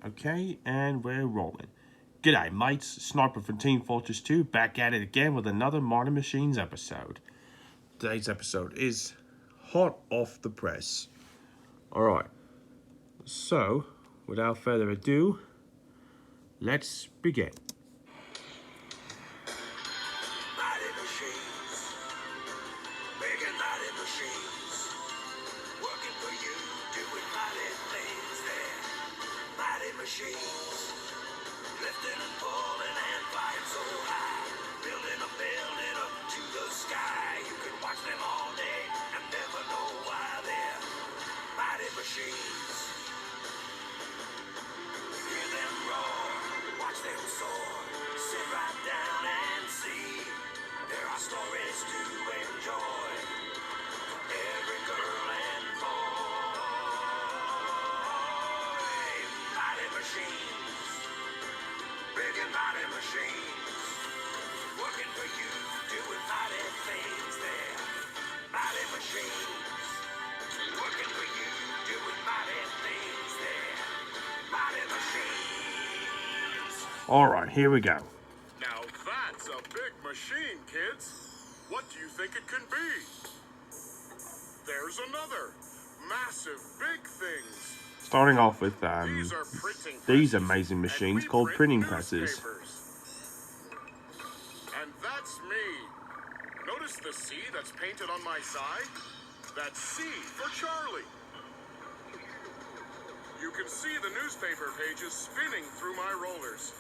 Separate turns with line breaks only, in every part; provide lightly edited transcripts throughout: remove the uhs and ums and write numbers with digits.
Okay, and we're rolling. G'day mates, Sniper from Team Fortress 2 back at it again with another Modern Machines episode. Today's episode is hot off the press. Alright, so without further ado, let's begin.
Mighty machines, big and mighty machines, working for you, doing mighty things there. Mighty machines, lifting and pulling and flying so high, building up to the sky. You can watch them all day and never know why they're mighty machines. Hear them roar, watch them soar, sit right down and see. There are stories to enjoy for every girl and boy. Mighty machines, big and mighty machines, working for you, doing mighty things there. Mighty machines, working for you, doing mighty things there. Mighty machines.
Alright, here we go.
Now that's a big machine, kids. What do you think it can be? There's another. Massive big things.
Starting off with
These are printing
these
presses,
amazing
and
machines
we
called
print
printing presses.
newspapers. And that's me. Notice the C that's painted on my side? That's C for Charlie. You can see the newspaper pages spinning through my rollers.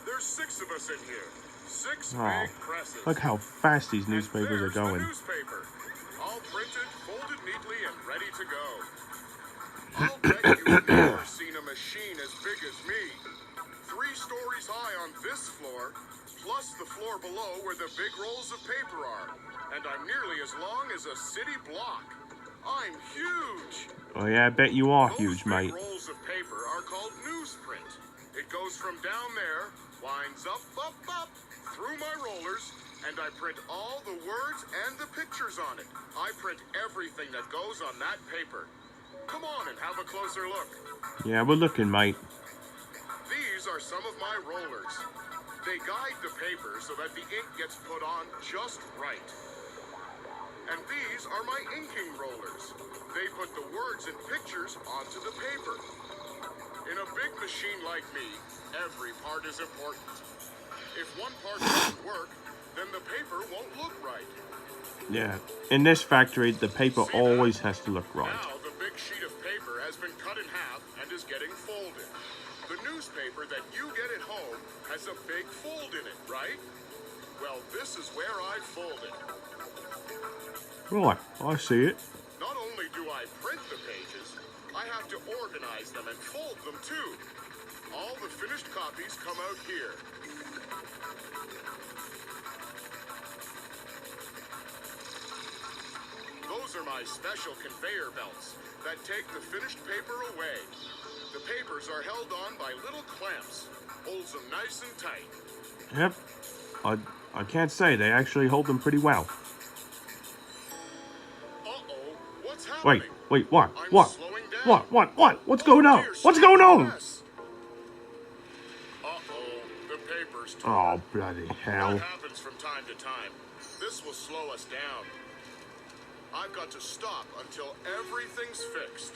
There's 6 of us in here. 6
Oh,
big presses.
look how fast these
And
newspapers are
there's the
going.
newspaper, all printed, folded neatly, and ready to go. I'll bet you've never seen a machine as big as me. 3 stories high on this floor, plus the floor below where the big rolls of paper are. And I'm nearly as long as a city block. I'm huge.
Oh yeah, I bet you are
Those
huge,
big
mate.
rolls of paper are called newsprint. It goes from down there, winds up, through my rollers, and I print all the words and the pictures on it. I print everything that goes on that paper. Come on and have a closer look.
Yeah, we're looking, mate.
These are some of my rollers. They guide the paper so that the ink gets put on just right. And these are my inking rollers. They put the words and pictures onto the paper. In a big machine like me, every part is important. If one part doesn't work, then the paper won't look right.
Yeah, in this factory, the paper
See
always
that?
has to look right.
Now the big sheet of paper has been cut in half and is getting folded. The newspaper that you get at home has a big fold in it, right? Well, this is where I fold it.
Right, I see it.
Not only do I print the pages, I have to organize them and fold them too. All the finished copies come out here. Those are my special conveyor belts that take the finished paper away. The papers are held on by little clamps. Holds them nice and tight.
Yep. I can't say, they actually hold them pretty well.
Uh-oh, what's happening?
Wait, what?
I'm
What?
slowing down.
What? What's going on?
Dear,
What's going on?
yes. Uh-oh, the paper's torn.
Oh, bloody hell.
That happens from time to time. This will slow us down. I've got to stop until everything's fixed.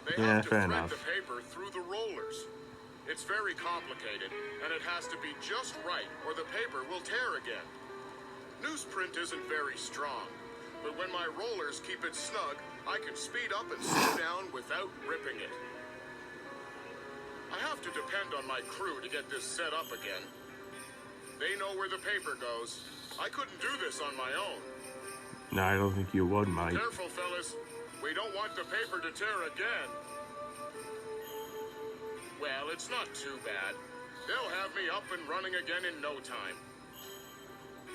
They
Yeah,
have to
fair
thread
enough.
the paper through the rollers. It's very complicated, and it has to be just right, or the paper will tear again. Newsprint isn't very strong, but when my rollers keep it snug, I can speed up and slow down without ripping it. I have to depend on my crew to get this set up again. They know where the paper goes. I couldn't do this on my own.
No, I don't think you would, mate.
Careful, fellas. We don't want the paper to tear again. Well, it's not too bad. They'll have me up and running again in no time.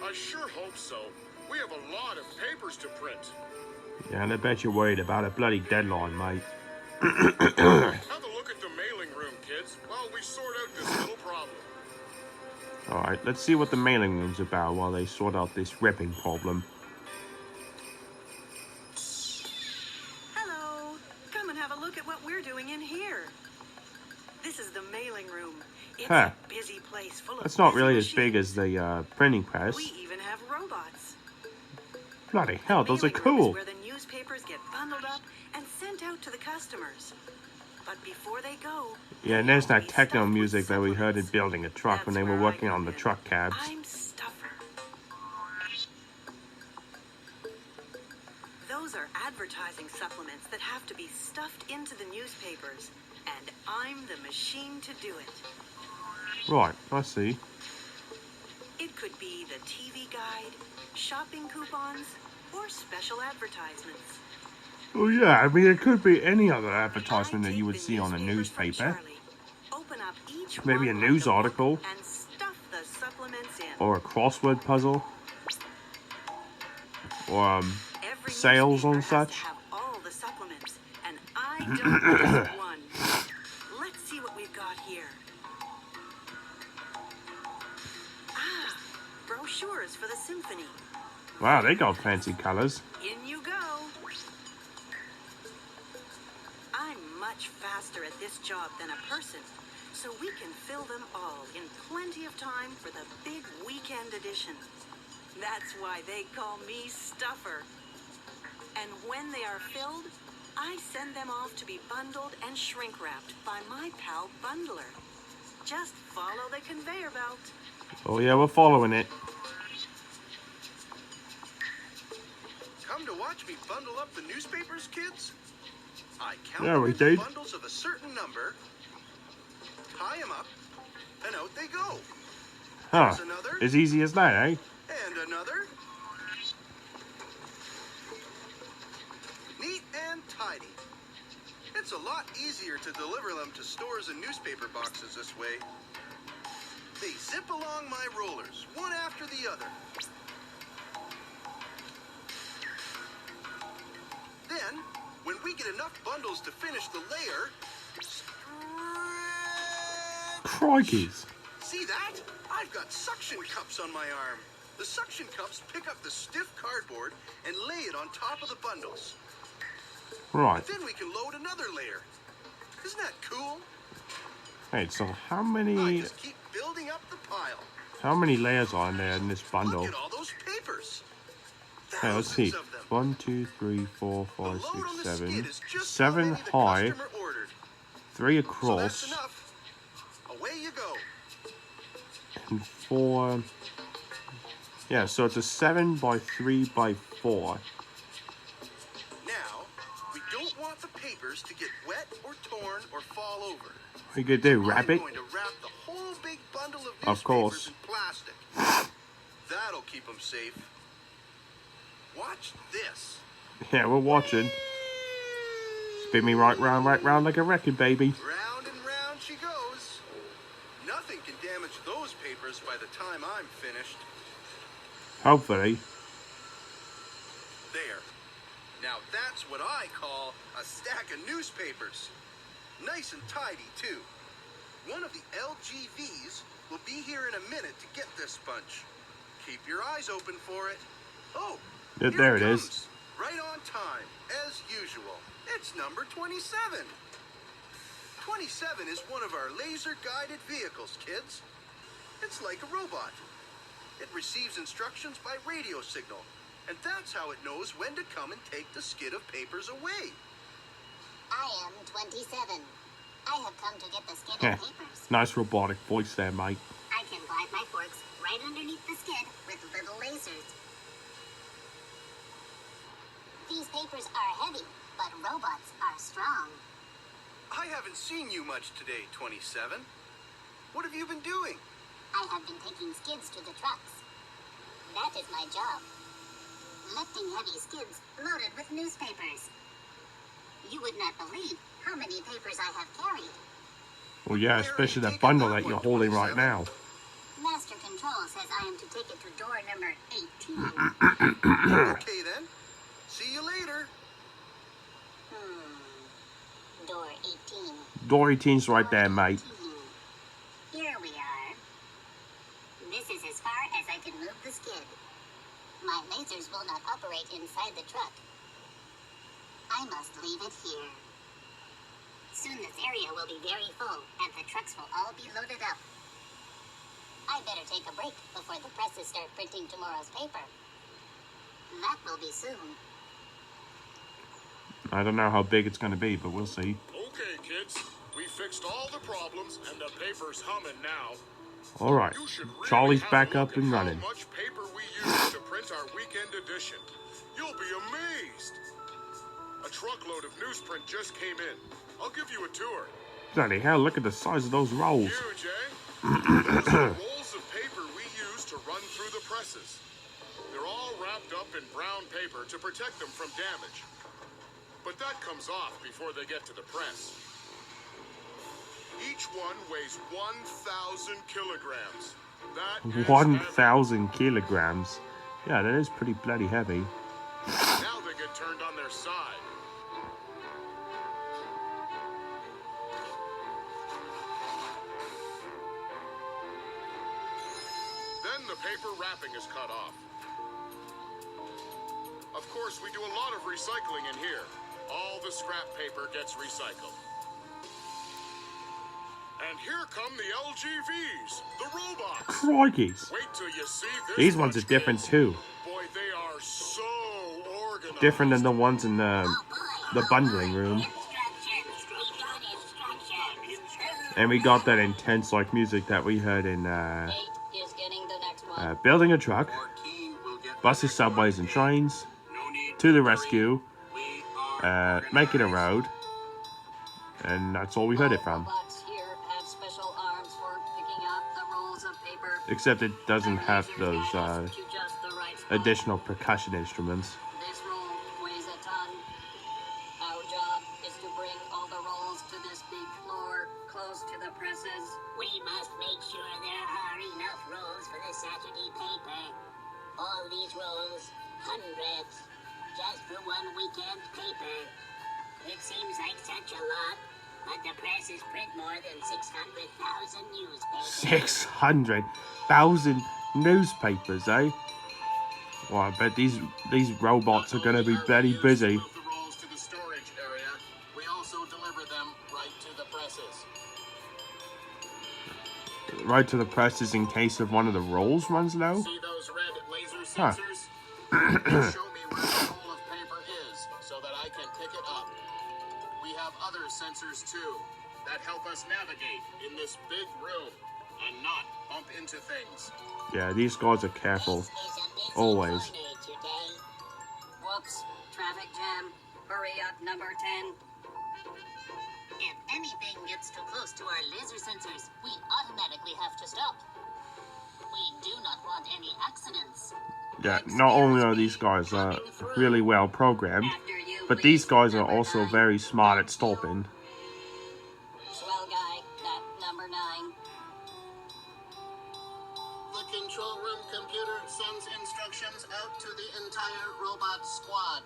I sure hope so. We have a lot of papers to print.
Yeah, and I bet you're worried about a bloody deadline, mate.
Have a look at the mailing room, kids, while we sort out this little problem.
Alright, let's see what the mailing room's about while they sort out this ripping problem.
Hello. Come and have a look at what we're doing in here. This is the mailing room. It's
Huh.
a busy place full of
That's not
busy
really as big
machines.
as the printing press.
We even have robots.
Bloody hell, those are
Mailing room is
cool.
where the newspapers get bundled up and sent out to the customers. But before they go,
Yeah, and
they
there's
have to
that
be
techno
stuffed with
music that we heard in
supplements.
building a truck when
That's
they were
where I
working
come
on the
in.
truck cabs.
I'm stuffer. Those are advertising supplements that have to be stuffed into the newspapers, and I'm the machine to do it.
Right, I see.
It could be the TV guide, shopping coupons, or special advertisements.
Well, yeah, I mean, it could be any other advertisement
I
that
take
you would
the
see on a
newspapers from
newspaper.
Charlie, open up each
Maybe
one
a
like
news
book,
article.
and stuff the supplements in.
Or a crossword puzzle. Or
Every
sales
newspaper
and
has
such.
to have all the supplements, and I don't miss one. Let's see what we've got here. Ah, brochures for the symphony.
Wow, they got fancy colors.
In you go. I'm much faster at this job than a person, so we can fill them all in plenty of time for the big weekend edition. That's why they call me Stuffer. And when they are filled, I send them off to be bundled and shrink-wrapped by my pal Bundler. Just follow the conveyor belt.
Oh yeah, we're following it.
Come to watch me bundle up the newspapers, kids? I count
Yeah,
them
we
into
did.
bundles of a certain number, tie them up, and out they go.
Huh.
There's another.
As easy as that, eh?
And another. Neat and tidy. It's a lot easier to deliver them to stores and newspaper boxes this way. They zip along my rollers, one after the other. Then, when we get enough bundles to finish the layer,
Crikeys.
see that? I've got suction cups on my arm. The suction cups pick up the stiff cardboard and lay it on top of the bundles.
Right.
Then we can load another layer. Isn't that cool?
Hey, so how
I
many
just keep building up the pile.
layers are in there in this bundle?
Look at all those papers.
Hey, let's see.
Thousands of them.
1, 2, 3, 4,
The
5,
load
6,
on the
7.
skid is just how
7
many the
high,
customer ordered.
3
So that's
across,
enough. Away you go.
and 4. Yeah, so it's a 7 by 3 by 4.
Now, we don't want the papers to get wet or torn or fall over.
What you gonna do, wrap
I'm
it?
going to wrap the whole big bundle of newspapers
Of course.
in plastic. That'll keep them safe. Watch this.
Yeah, we're watching. Spin me right round like a record, baby.
Round and round she goes. Nothing can damage those papers by the time I'm finished.
Hopefully.
There. Now that's what I call a stack of newspapers. Nice and tidy, too. One of the LGVs will be here in a minute to get this bunch. Keep your eyes open for it. Oh,
Yeah,
here
there it
comes.
is.
Right on time, as usual. It's number 27. 27 is one of our laser-guided vehicles, kids. It's like a robot. It receives instructions by radio signal, and that's how it knows when to come and take the skid of papers away.
I am 27. I have come to get the skid
Heh.
of papers.
Nice robotic voice there, mate.
I can glide my forks right underneath the skid with little lasers. These papers are heavy, but robots are strong.
I haven't seen you much today, 27. What have you been doing?
I have been taking skids to the trucks. That is my job. Lifting heavy skids loaded with newspapers. You would not believe how many papers I have carried.
Well, yeah, especially that bundle that you're holding right now.
Master Control says I am to take it to door number 18.
Okay, then. See you later.
Door 18.
Door 18's right there, mate.
Here we are. This is as far as I can move the skid. My lasers will not operate inside the truck. I must leave it here. Soon this area will be very full, and the trucks will all be loaded up. I better take a break before the presses start printing tomorrow's paper. That will be soon.
I don't know how big it's going to be, but we'll see.
Okay, kids. We fixed all the problems, and the paper's humming now.
All right,
You should really
Charlie's
have a
back
look
up
at
and
how
running.
much paper we use to print our weekend edition. You'll be amazed. A truckload of newsprint just came in. I'll give you a tour.
Bloody hell, look at the size of those rolls.
Huge, eh? Those are rolls of paper we use to run through the presses. They're all wrapped up in brown paper to protect them from damage. But that comes off before they get to the press. Each one weighs 1,000 kilograms. That is
1,000 kilograms. Yeah, that is pretty bloody heavy.
heavy. Now they get turned on their side. Then the paper wrapping is cut off. Of course, we do a lot of recycling in here. All the scrap paper gets recycled. And here come the LGVs, the robots.
Crikeys.
Wait till you see this.
These ones
much,
are different
kids.
too.
Boy, they are so organized.
Different than the ones in
Oh boy.
the bundling room.
Instructions. We got instructions.
And we got that intense like music that we heard in
8 is getting the next one.
building a truck,
Martine will get
buses, subways, and trains,
no need
to the
worry.
rescue,
We are
making a
organized.
road, and that's all we heard it from.
Robots here have special arms for picking up the rolls of paper.
Except it doesn't have
Lasers
those
guide us to just the right spot.
additional percussion instruments.
This roll weighs a ton. Our job is to bring all the rolls to this big floor close to the presses.
We must make sure there are enough rolls for the Saturday paper. All these rolls, hundreds, just for one weekend paper. It seems like such a lot, but the presses print more than 600,000 newspapers.
600,000 newspapers, eh? Well, I bet these robots are going to be very busy.
Move the rolls to the storage area. We also deliver them right to the presses.
Right to the presses in case of one of the rolls runs low.
See those red laser
Huh.
sensors? They show me where the roll of paper is so that I can pick it up. We have other sensors too that help us navigate in this big room and not bump into things.
Yeah, these guys are careful.
This is a busy
Always.
corner today.
Whoops, traffic jam. Hurry up, number 10.
If anything gets too close to our laser sensors, we automatically have to stop. We do not want any accidents.
Yeah, not only are these guys really well programmed,
After you,
but
please,
these guys are
number
also
9.
very smart at stopping.
Swell guy, that number 9.
The control room computer sends instructions out to the entire robot squad.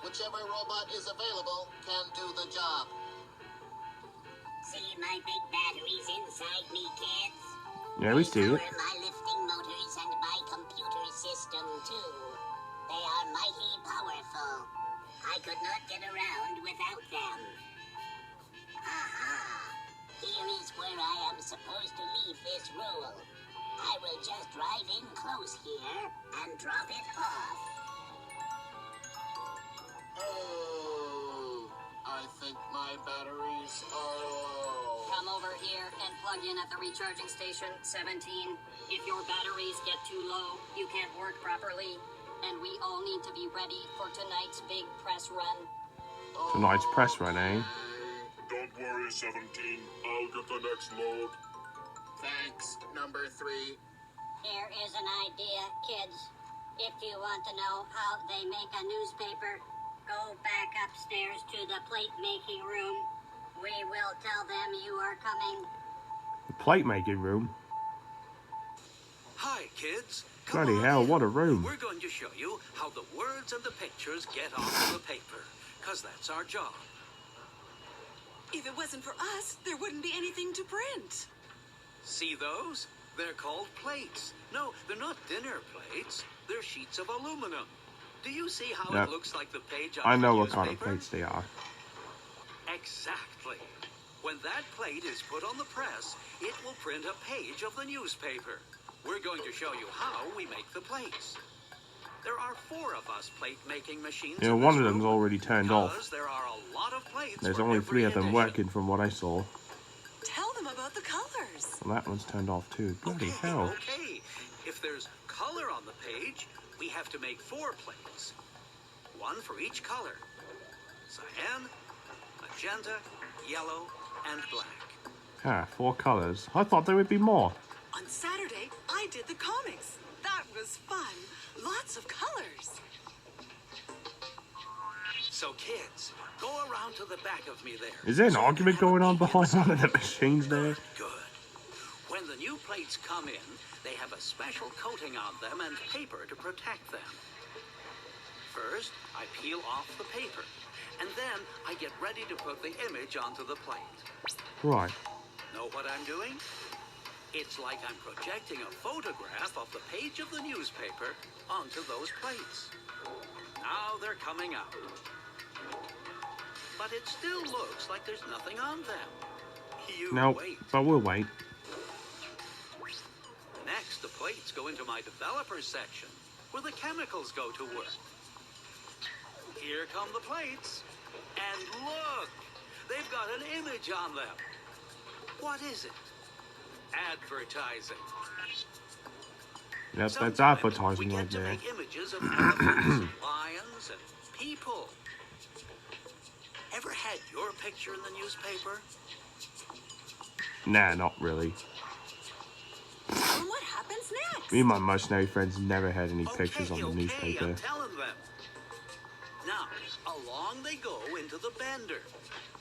Whichever robot is available can do the job.
See my big batteries inside me, kids?
Yeah, we see
They
it.
power my lifting motors and my computer system, too. They are mighty powerful. I could not get around without them. Aha! Here is where I am supposed to leave this roll. I will just drive in close here and drop it off.
Oh, I think my batteries are low.
Come over here and plug in at the recharging station 17. If your batteries get too low, you can't work properly. And we all need to be ready for tonight's big press run.
Tonight's press run, eh?
Don't worry, 17. I'll get the next load. Thanks, number 3.
Here is an idea, kids. If you want to know how they make a newspaper, go back upstairs to the plate making room. We will tell them you are coming.
The plate making room.
Hi, kids. Come
Bloody
on
hell,
in.
what a room.
We're going to show you how the words and the pictures get onto the paper, because that's our job.
If it wasn't for us, there wouldn't be anything to print.
See those? They're called plates. No, they're not dinner plates. They're sheets of aluminum. Do you see how
Yep.
it looks like the page on
I know
the
what kind of
newspaper?
plates they are.
Exactly. When that plate is put on the press, it will print a page of the newspaper. We're going to show you how we make the plates. There are 4 of us plate-making machines.
Yeah,
in
one
this
of them's
room
already turned off.
because there are a lot of plates.
There's
for
only
every
3 of them
edition.
working from what I saw.
Tell them about the colors.
Well, that one's turned off too. Bloody
Okay,
hell.
okay. If there's color on the page, we have to make 4 plates. 1 for each color. Cyan, magenta, yellow, and black.
Ah, 4 colours. I thought there would be more.
On Saturday, I did the comics. That was fun. Lots of colors.
So kids, go around to the back of me there.
Is there an
so you
argument
can have a
going on
peek
behind
inside.
one of the machines there?
Good. When the new plates come in, they have a special coating on them and paper to protect them. First, I peel off the paper, and then I get ready to put the image onto the plate.
Right.
Know what I'm doing? It's like I'm projecting a photograph of the page of the newspaper onto those plates. Now they're coming out. But it still looks like there's nothing on them. You
No,
wait.
but we'll wait.
Next, the plates go into my developers section, where the chemicals go to work. Here come the plates. And look! They've got an image on them. What is it? Advertising.
Yep, that's
Sometimes
advertising
we
right
get to
there.
make images of elephants and lions and people. Ever had your picture in the newspaper?
Nah, not really.
Tell them what happens next.
Me and my mercenary friends never had any pictures on the
Okay,
newspaper.
I'm telling them. Now, along they go into the bender.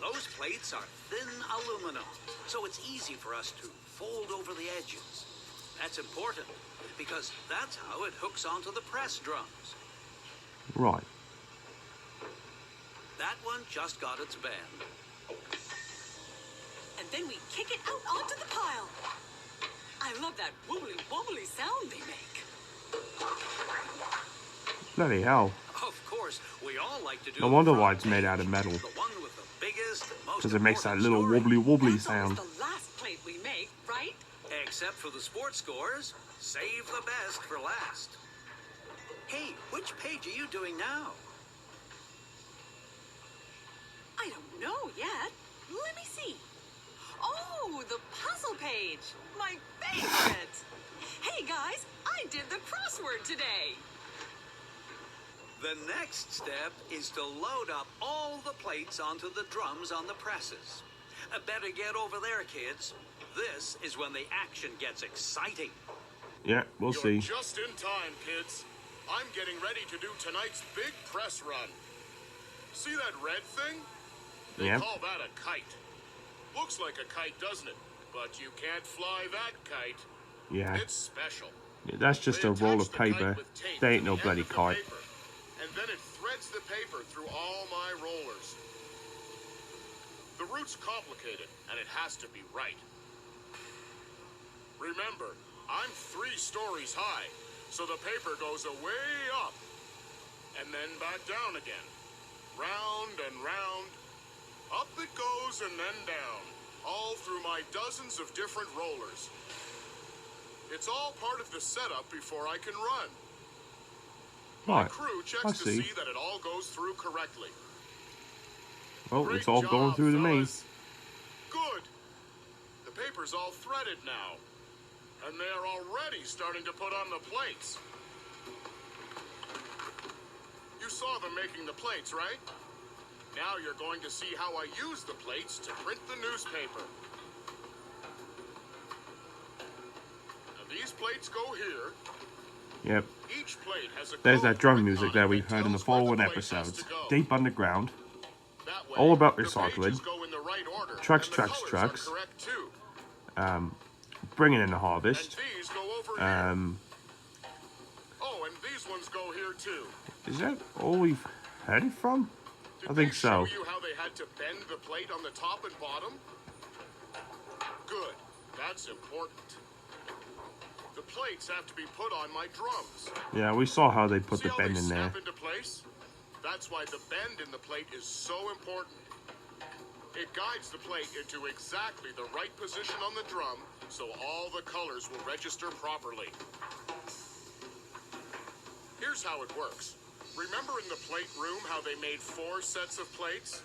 Those plates are thin aluminum, so it's easy for us to fold over the edges. That's important, because that's how it hooks onto the press drums.
Right.
That one just got its bend.
And then we kick it out onto the pile. I love that wobbly wobbly sound they make.
Bloody hell.
Of course, we all like to do
No
the
wonder
front
why it's made
page,
out of metal.
The one with the biggest and most
Because it makes that
important
little
story.
wobbly
That's
sound.
always the last plate we make, right?
Except for the sports scores, save the best for last. Hey, which page are you doing now?
I don't know yet. Let me see. Oh, the puzzle page. My favorite. Hey, guys, I did the crossword today.
The next step is to load up all the plates onto the drums on the presses. Better get over there, kids. This is when the action gets exciting.
Yeah, we'll
You're
see.
just in time, kids. I'm getting ready to do tonight's big press run. See that red thing? They
Yeah.
call that a kite. Looks like a kite, doesn't it? But you can't fly that kite.
Yeah.
It's special.
That's just
They
a roll
attach
of
the kite
paper.
with tape
They ain't
to
no
the
bloody
end of the
kite.
paper, and then it threads the paper through all my rollers. The route's complicated, and it has to be right. Remember, I'm 3 stories high, so the paper goes way up, and then back down again. Round and round. Up it goes and then down, all through my dozens of different rollers. It's all part of the setup before I can run. My
Right.
crew
I
checks to
see.
see that it all goes through correctly.
Well,
Great
it's all going
job,
through to me.
fellas. Good. The paper's all threaded now, and they are already starting to put on the plates. You saw them making the plates, right? Now you're going to see how I use the plates to print the newspaper. Now these plates go here.
Yep.
Each plate has a
There's
code
that drum
written
music
on
that
it
we've heard in the
tells where
following
plate has
episodes.
to go.
Deep underground.
That way,
All about
the
recycling.
pages go in the right order,
Trucks,
and the
trucks,
colors
trucks.
are correct too.
Bringing in the
And
harvest.
these go over here. Oh, and these ones go here too.
Is that all we've heard it from?
Did
I think
they
so.
show you how they had to bend the plate on the top and bottom? Good. That's important. The plates have to be put on my drums.
Yeah, we saw how they put
See
the
how
bend
they
in there.
snap into place? That's why the bend in the plate is so important. It guides the plate into exactly the right position on the drum, so all the colors will register properly. Here's how it works. Remember in the plate room how they made 4 sets of plates?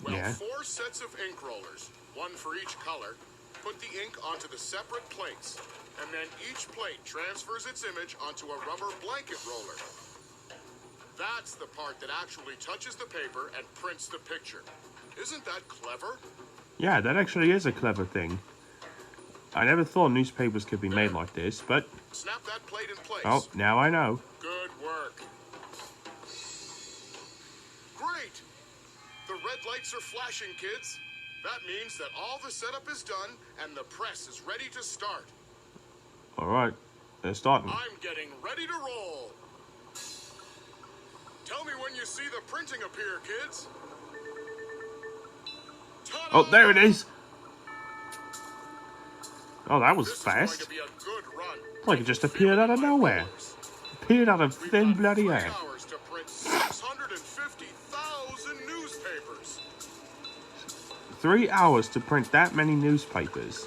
Well,
Yeah.
4 sets of ink rollers, one for each color, put the ink onto the separate plates, and then each plate transfers its image onto a rubber blanket roller. That's the part that actually touches the paper and prints the picture. Isn't that clever?
Yeah, that actually is a clever thing. I never thought newspapers could be made like this, but...
Snap that plate in place.
Oh, now I know.
Good work. Great! The red lights are flashing, kids. That means that all the setup is done and the press is ready to start.
Alright, they're starting.
I'm getting ready to roll. Tell me when you see the printing appear, kids. Ta-da!
Oh, there it is! Oh, that was
This is going
fast.
to be a good run.
Like it just appeared out of nowhere. Appeared out of
We've
thin
got
bloody
3
air.
hours to print 650,000 newspapers.
3 hours to print that many newspapers.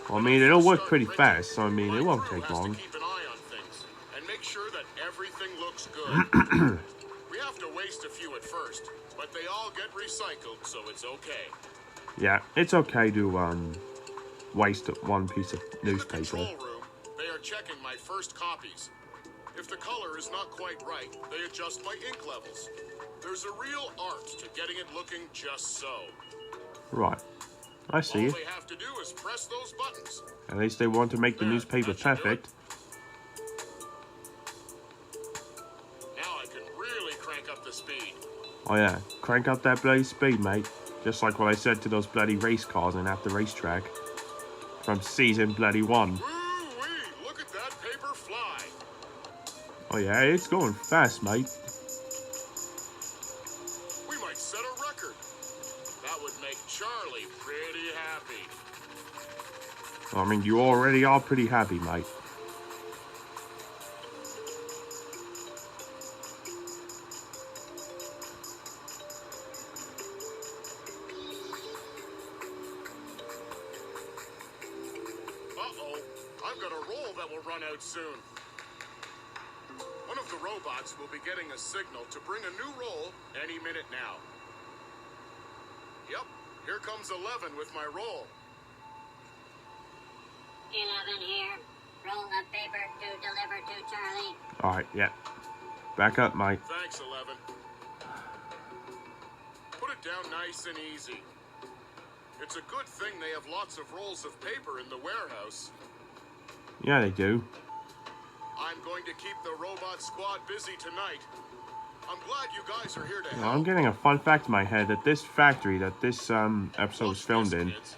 Well, I mean, it'll work pretty fast, so I mean, it won't take long.
My crew has to keep an eye on things and make sure that everything looks good. We have to waste a few at first, but they all get recycled, so it's okay.
Yeah, it's okay to, waste one piece of
In the
newspaper.
control room, they are checking my first copies. If the color is not quite right, they adjust my ink levels. There's a real art to getting it looking just so.
Right. I see
All
it.
they have to do is press those buttons.
At least they want to make the
There,
newspaper
that should do it.
perfect.
Now I can really crank up the speed.
Oh yeah, crank up that bloody speed, mate. Just like what I said to those bloody race cars and at the racetrack. From season bloody 1.
Woo-wee! Look at that paper fly.
Oh yeah, it's going fast, mate.
We might set a record. That would make Charlie pretty happy.
I mean, you already are pretty happy, mate.
Uh-oh. I've got a roll that will run out soon. One of the robots will be getting a signal to bring a new roll any minute now. Yep, here comes 11 with my roll.
11 here. Roll of paper to deliver to Charlie.
Alright, yeah. Back up, mate.
Thanks, 11. Put it down nice and easy. It's a good thing they have lots of rolls of paper in the warehouse.
Yeah, they do.
I'm going to keep the robot squad busy tonight. I'm glad you guys are here to
Now,
help.
I'm getting a fun fact in my head that this factory that this episode was
Watch
filmed
this,
in
kids.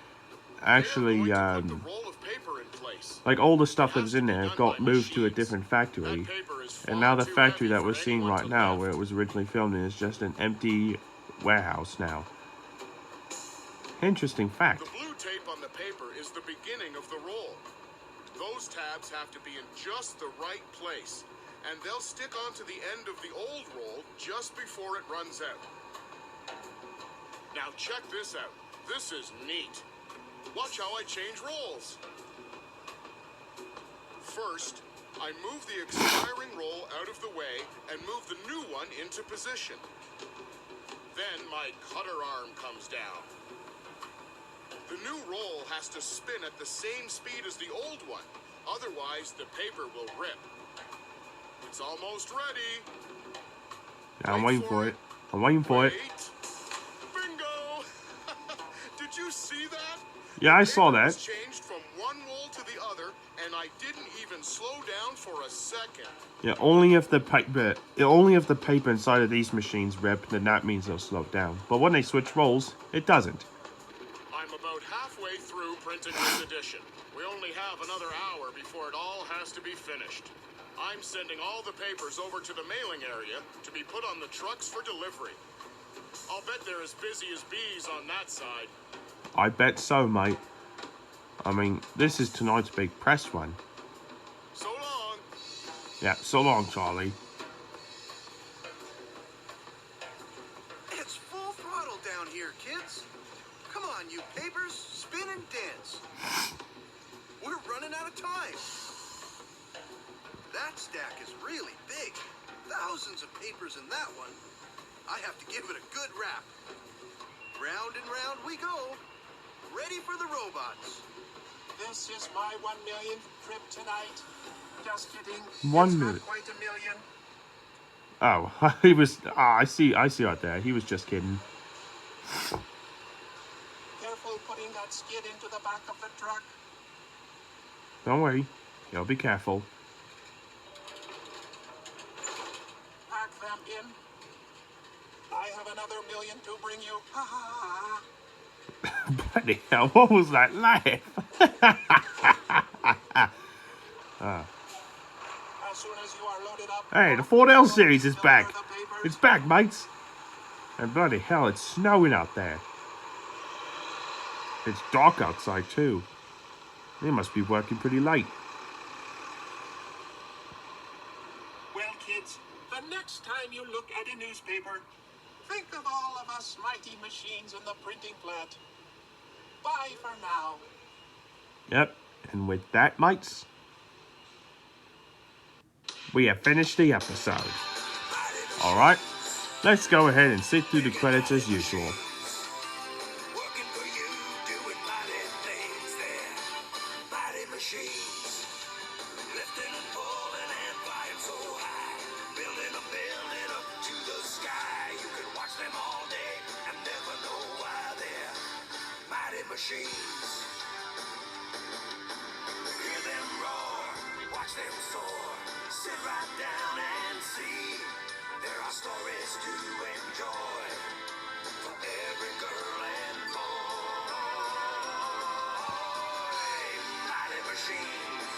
actually,
They're going to put the roll of paper in place.
like all the stuff that was in there got moved to a different factory.
That paper is
And
far
now the
too
factory
heavy
that we're
for
seeing
anyone
right
to
now,
lift.
where it was originally filmed in, is just an empty warehouse now. Interesting fact.
The blue tape on the paper is the beginning of the roll. Those tabs have to be in just the right place, and they'll stick onto the end of the old roll just before it runs out. Now check this out. This is neat. Watch how I change rolls. First, I move the expiring roll out of the way and move the new one into position. Then my cutter arm comes down. The new roll has to spin at the same speed as the old one. Otherwise, the paper will rip. It's almost ready.
I'm waiting for it. I'm waiting for it.
Wait. Bingo! Did you see that?
Yeah, I saw
Paper was
that.
changed from one roll to the other, and I didn't even slow down for a second.
Yeah, only if the paper inside of these machines rip, then that means they'll slow down. But when they switch rolls, it doesn't.
I'm about halfway through printing this edition. We only have another hour before it all has to be finished. I'm sending all the papers over to the mailing area to be put on the trucks for delivery. I'll bet they're as busy as bees on that side.
I bet so, mate. I mean, this is tonight's big press one.
So long.
Yeah, so long, Charlie.
It's full throttle down here, kids. Come
time. That stack is really big. Thousands of papers in that one. I have to give it a good wrap. Round and round we go. Ready for the robots.
This is my 1 millionth trip tonight. Just kidding.
1
It's
million.
not quite a million.
Oh, he was. Ah, I see right there. He was just kidding.
Careful putting that skid into the back of the truck.
Don't worry. You'll be careful.
Pack them in. I have another million to bring you. Ha ha ha.
Bloody hell, what was that laugh?
As soon as you are loaded up.
Hey, the 4L series is
Deliver
back.
the papers.
It's back, mates. And bloody hell, it's snowing out there. It's dark outside, too. They must be working pretty late.
Well, kids, the next time you look at a newspaper, think of all of us mighty machines in the printing plant. Bye for now.
Yep, and with that, mates, we have finished the episode. Alright, let's go ahead and sit through the credits as usual.
Working for you, doing mighty things there. Mighty machines. Lifting and pulling and flying so high. Building up to the sky. You can watch them all day and never know why they're mighty machines. Hear them roar, watch them soar. Sit right down and see. There are stories to enjoy for every girl and boy. Mighty machines,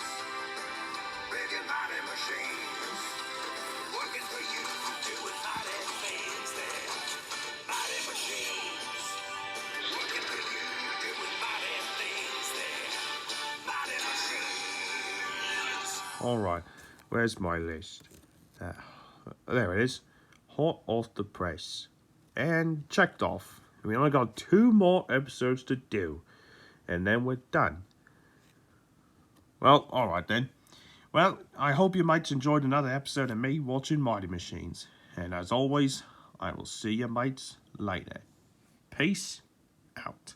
big and mighty machines, working for you, doing mighty things there. Mighty machines, working for you, doing mighty things there. Mighty machines.
Alright, where's my list? There it is. Hot off the press. And checked off. We only got 2 more episodes to do. And then we're done. Well, alright then. Well, I hope you mates enjoyed another episode of me watching Mighty Machines. And as always, I will see you mates later. Peace out.